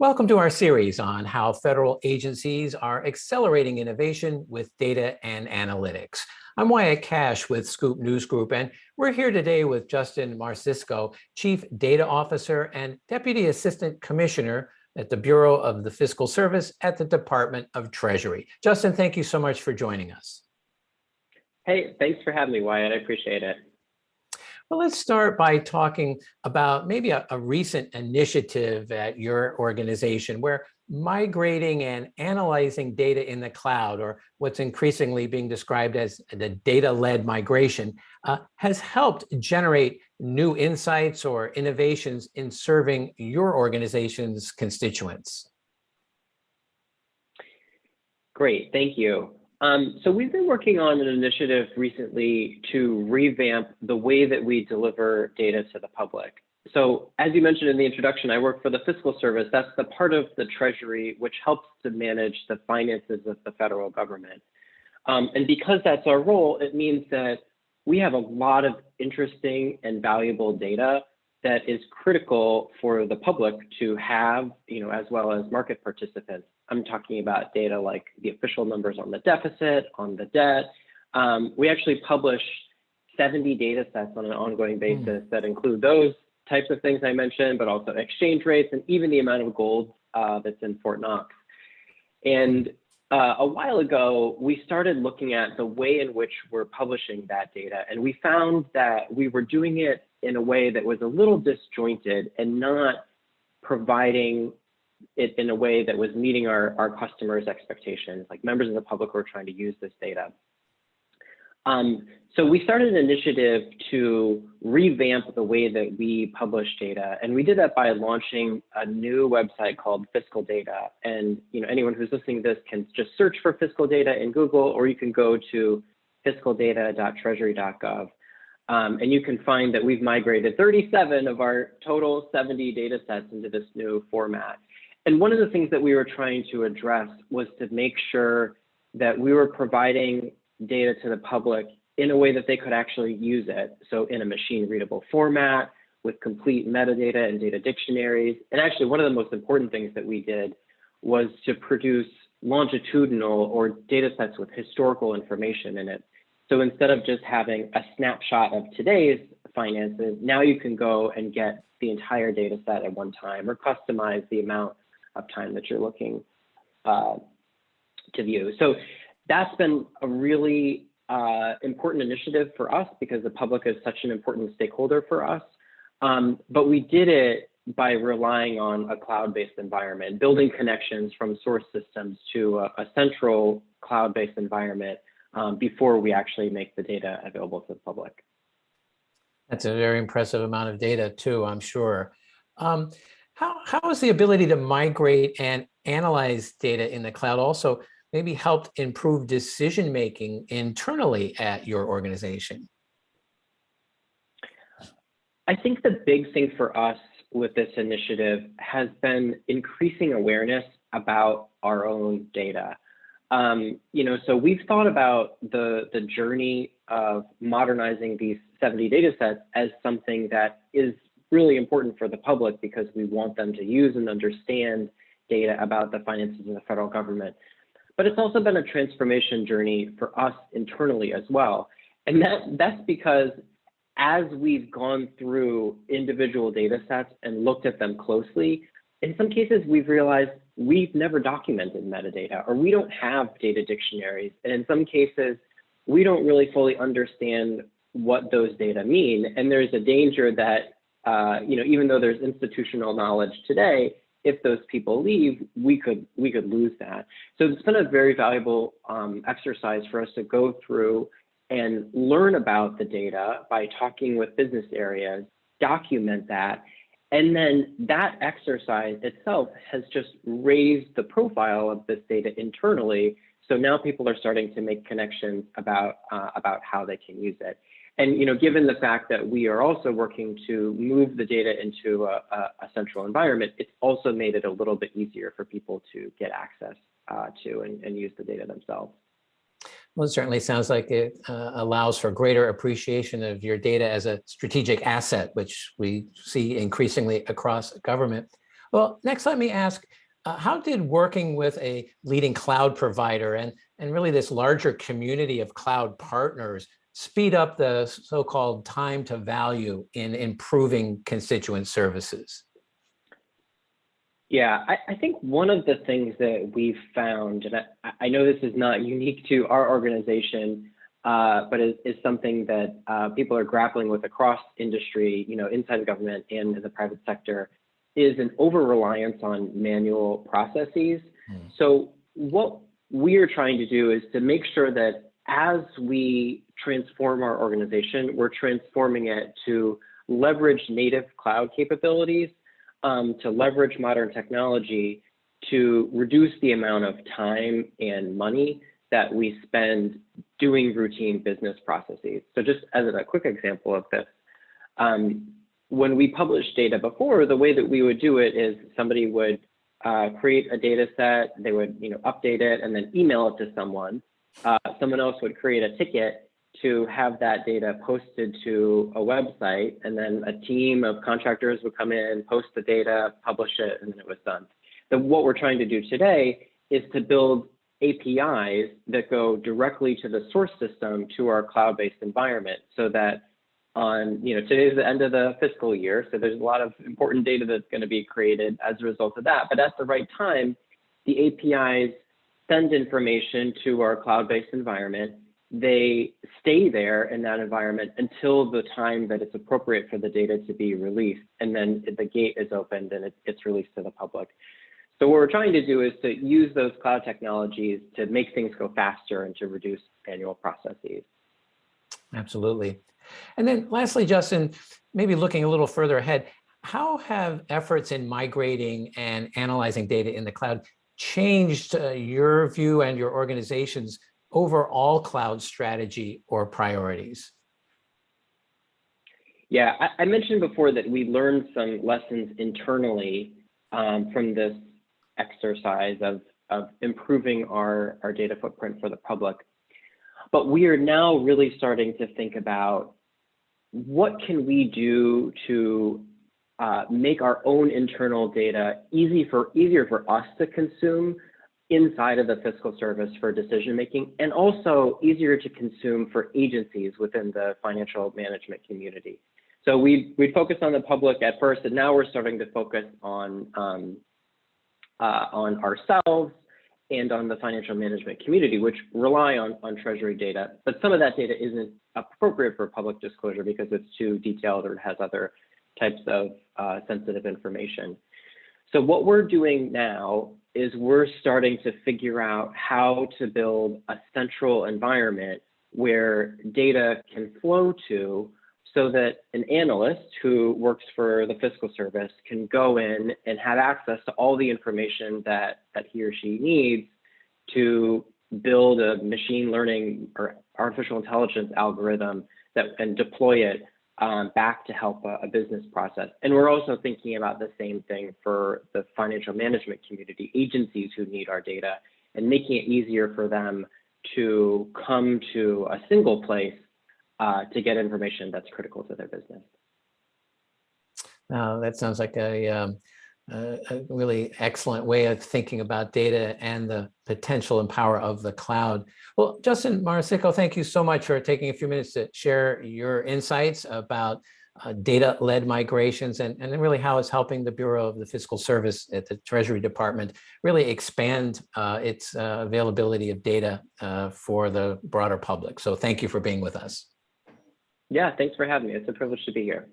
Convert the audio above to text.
Welcome to our series on how federal agencies are accelerating innovation with data and analytics. I'm Wyatt Cash with Scoop News Group, and we're here today with Justin Marsico, Chief Data Officer and Deputy Assistant Commissioner at the Bureau of the Fiscal Service at the Department of Treasury. Justin, thank you so much for joining us. Hey, thanks for having me, Wyatt. I appreciate it. Well, let's start by talking about maybe a recent initiative at your organization where migrating and analyzing data in the cloud, or what's increasingly being described as the data-led migration, has helped generate new insights or innovations in serving your organization's constituents. Great, thank you. So we've been working on an initiative recently to revamp the way that we deliver data to the public. So as you mentioned in the introduction, I work for the Fiscal Service. That's the part of the Treasury which helps to manage the finances of the federal government. And because that's our role, it means that we have a lot of interesting and valuable data that is critical for the public to have, as well as market participants. I'm talking about data like the official numbers on the deficit, on the debt. We actually publish 70 data sets on an ongoing basis that include those types of things I mentioned, but also exchange rates and even the amount of gold that's in Fort Knox. And a while ago, we started looking at the way in which we're publishing that data. And we found that we were doing it in a way that was a little disjointed and not providing it in a way that was meeting our customers' expectations, like members of the public who are trying to use this data. So we started an initiative to revamp the way that we publish data. And we did that by launching a new website called Fiscal Data. And anyone who's listening to this can just search for fiscal data in Google, or you can go to fiscaldata.treasury.gov. And you can find that we've migrated 37 of our total 70 data sets into this new format. And one of the things that we were trying to address was to make sure that we were providing data to the public in a way that they could actually use it. So in a machine readable format with complete metadata and data dictionaries. And actually one of the most important things that we did was to produce longitudinal or data sets with historical information in it. So instead of just having a snapshot of today's finances, now you can go and get the entire data set at one time, or customize the amount of time that you're looking to view. So that's been a really important initiative for us because the public is such an important stakeholder for us. But we did it by relying on a cloud-based environment, building connections from source systems to a central cloud-based environment before we actually make the data available to the public. That's a very impressive amount of data too, I'm sure. How has the ability to migrate and analyze data in the cloud also maybe helped improve decision-making internally at your organization? I think the big thing for us with this initiative has been increasing awareness about our own data. So we've thought about the journey of modernizing these 70 data sets as something that is really important for the public because we want them to use and understand data about the finances of the federal government. But it's also been a transformation journey for us internally as well. And that's because as we've gone through individual data sets and looked at them closely, in some cases we've realized we've never documented metadata, or we don't have data dictionaries. And in some cases, we don't really fully understand what those data mean. And there's a danger that even though there's institutional knowledge today, if those people leave, we could lose that. So it's been a very valuable exercise for us to go through and learn about the data by talking with business areas, document that, and then that exercise itself has just raised the profile of this data internally. So now people are starting to make connections about how they can use it. And given the fact that we are also working to move the data into a central environment, it's also made it a little bit easier for people to get access to and use the data themselves. Well, it certainly sounds like it allows for greater appreciation of your data as a strategic asset, which we see increasingly across government. Well, next, let me ask, how did working with a leading cloud provider and really this larger community of cloud partners speed up the so-called time to value in improving constituent services? Yeah, I think one of the things that we've found, and I know this is not unique to our organization, but is something that people are grappling with across industry, inside government and in the private sector, is an over-reliance on manual processes. Hmm. So what we are trying to do is to make sure that as we transform our organization, we're transforming it to leverage native cloud capabilities, to leverage modern technology, to reduce the amount of time and money that we spend doing routine business processes. So just as a quick example of this, when we publish data before, the way that we would do it is somebody would create a data set, they would update it and then email it to someone. Someone else would create a ticket to have that data posted to a website, and then a team of contractors would come in, post the data, publish it, and then it was done. So what we're trying to do today is to build APIs that go directly to the source system to our cloud-based environment, so that today's the end of the fiscal year, so there's a lot of important data that's going to be created as a result of that. But at the right time, the APIs send information to our cloud-based environment. They stay there in that environment until the time that it's appropriate for the data to be released, and then the gate is opened and it's released to the public. So what we're trying to do is to use those cloud technologies to make things go faster and to reduce manual processes. Absolutely. And then lastly, Justin, maybe looking a little further ahead, how have efforts in migrating and analyzing data in the cloud changed your view and your organization's overall cloud strategy or priorities? Yeah, I mentioned before that we learned some lessons internally from this exercise of improving our data footprint for the public. But we are now really starting to think about what can we do to make our own internal data easier for us to consume inside of the Fiscal Service for decision making, and also easier to consume for agencies within the financial management community. So we focused on the public at first, and now we're starting to focus on ourselves and on the financial management community, which rely on Treasury data. But some of that data isn't appropriate for public disclosure because it's too detailed or has other types of sensitive information. So what we're doing now is we're starting to figure out how to build a central environment where data can flow to, so that an analyst who works for the Fiscal Service can go in and have access to all the information that he or she needs to build a machine learning or artificial intelligence algorithm and deploy it back to help a business process. And we're also thinking about the same thing for the financial management community, agencies who need our data, and making it easier for them to come to a single place to get information that's critical to their business. That sounds like a really excellent way of thinking about data and the potential and power of the cloud. Well, Justin Marsico, thank you so much for taking a few minutes to share your insights about data-led migrations and really how it's helping the Bureau of the Fiscal Service at the Treasury Department really expand its availability of data for the broader public. So thank you for being with us. Yeah, thanks for having me. It's a privilege to be here.